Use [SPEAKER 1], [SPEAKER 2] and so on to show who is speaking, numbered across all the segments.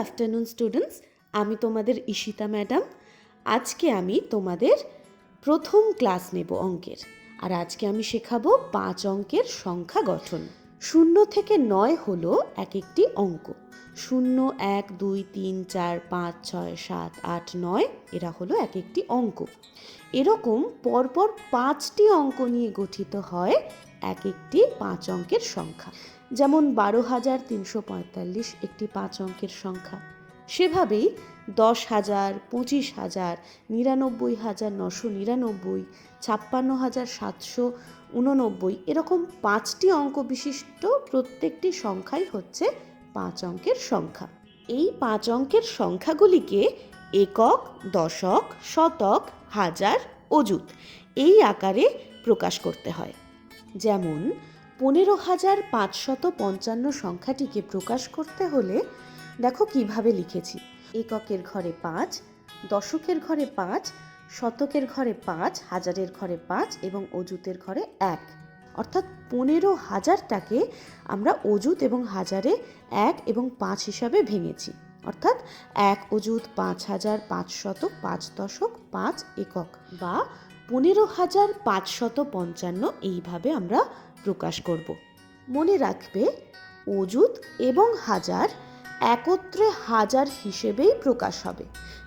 [SPEAKER 1] Afternoon students, আমি তোমাদের Ishita madam. আজকে আমি তোমাদের প্রথম ক্লাস নেব অঙ্কের। আর আজকে আমি শেখাবো 5 অঙ্কের সংখ্যা গঠন। 0 থেকে 9 হলো এক একটি অঙ্ক। 0, 1, 2, 3, 4, 5, 6, 7, 8, 9 এরা হলো এক একটি অঙ্ক। এরকম পরপর 5টি অঙ্ক নিয়ে গঠিত হয় এক একটি 5 অঙ্কের সংখ্যা। যেমন 12,345 একটি 5 অঙ্কের সংখ্যা। সেভাবেই 10,000, 25,000, 99,999, 56,789 এরকম 5টি অঙ্ক বিশিষ্ট প্রত্যেকটি সংখ্যাই হচ্ছে 5 অঙ্কের সংখ্যা। এই 5 অঙ্কের সংখ্যাগুলিকে একক, দশক, শতক, হাজার, অযুত এই আকারে প্রকাশ করতে হয়। যেমন 15,555 সংখ্যাটিকে প্রকাশ করতে হলে দেখো কিভাবে লিখেছি। এককের ঘরে 5, দশকের ঘরে 5, শতকের ঘরে 5, হাজারের ঘরে 5 এবং অযুতের ঘরে 1। অর্থাৎ 15,000টাকে আমরা অযুত এবং হাজারে 1 এবং 5 হিসাবে ভেঙেছি। অর্থাৎ 1 অযুত, 5,000, 5 শতক, 5 দশক, 5 একক বা 15,555 এইভাবে আমরা প্রকাশ করব। মনে রাখবে, অযুত এবং হাজার একত্রে হাজার হিসেবেই প্রকাশ হবে।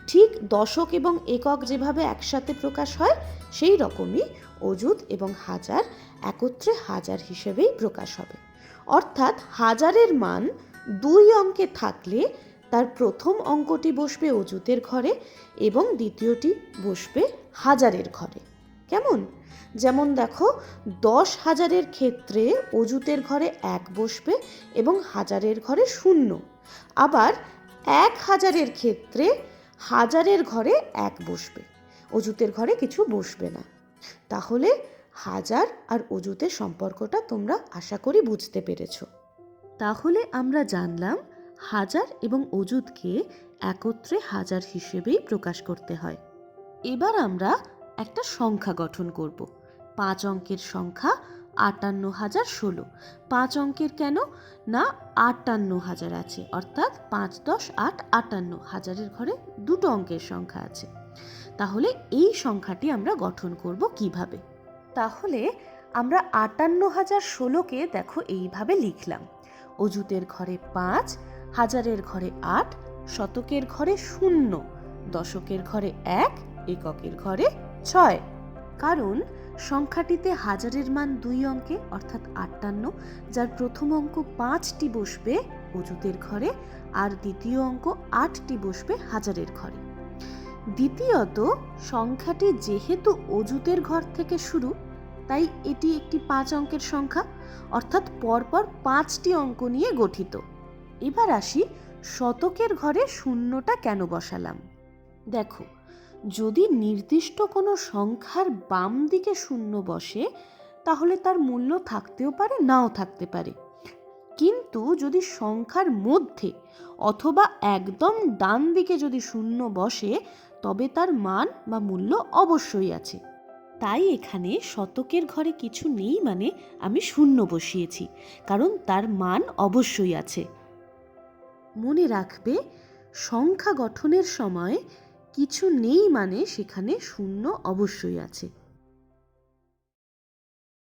[SPEAKER 1] ঠিক দশক এবং একক যেভাবে একসাথে প্রকাশ হয় সেই রকমই অযুত এবং হাজার একত্রে হাজার হিসেবেই প্রকাশ হবে। অর্থাৎ হাজারের মান 2 অঙ্কে থাকলে তার প্রথম অঙ্কটি বসবে অযুতের ঘরে এবং দ্বিতীয়টি বসবে হাজারের ঘরে। কেমন? যেমন দেখো, 10,000-এর ক্ষেত্রে অযুতের ঘরে 1 বসবে এবং হাজারের ঘরে 0। আবার 1,000-এর ক্ষেত্রে হাজারের ঘরে 1 বসবে, অযুতের ঘরে কিছু বসবে না। তাহলে হাজার আর অযুতের সম্পর্কটা তোমরা আশা করি বুঝতে পেরেছ। তাহলে আমরা জানলাম হাজার এবং অযুতকে একত্রে হাজার হিসেবেই প্রকাশ করতে হয়। এবার আমরা একটা সংখ্যা গঠন করব। 5 অঙ্কের সংখ্যা 58,016। 5 অঙ্কের কেন না, 58,000 আছে, অর্থাৎ 5, 10, 8, 58। হাজারের ঘরে 2টো অঙ্কের সংখ্যা আছে। তাহলে এই সংখ্যাটি আমরা গঠন করব কিভাবে? তাহলে আমরা 58,016কে দেখো এইভাবে লিখলাম। অযুতের ঘরে 5, হাজারের ঘরে 8, শতকের ঘরে 0, দশকের ঘরে 1, এককের ঘরে 6। কারণ সংখ্যাটিতে হাজারের মান 2 অঙ্কে অর্থাৎ 58, যার প্রথম অঙ্ক 5টি বসবে অযুতের ঘরে আর দ্বিতীয় অঙ্ক 8টি বসবে হাজারের ঘরে। দ্বিতীয়ত, সংখ্যাটি যেহেতু অযুতের ঘর থেকে শুরু, তাই এটি একটি 5 অঙ্কের সংখ্যা, অর্থাৎ পরপর 5টি অঙ্ক নিয়ে গঠিত। এবার আসি শতকের ঘরে 0টা কেন বসালাম। দেখো, যদি নির্দিষ্ট কোনো সংখ্যার বাম দিকে 0 বসে তাহলে তার মূল্য থাকতেও পারে, নাও থাকতে পারে। কিন্তু যদি সংখ্যার মধ্যে অথবা একদম ডান দিকে যদি 0 বসে তবে তার মান বা মূল্য অবশ্যই আছে। তাই এখানে শতকের ঘরে কিছু নেই মানে আমি 0 বসিয়েছি, কারণ তার মান অবশ্যই আছে। মনে রাখবে, সংখ্যা গঠনের সময় কিছু নেই মানে সেখানে 0 অবশ্যই আছে।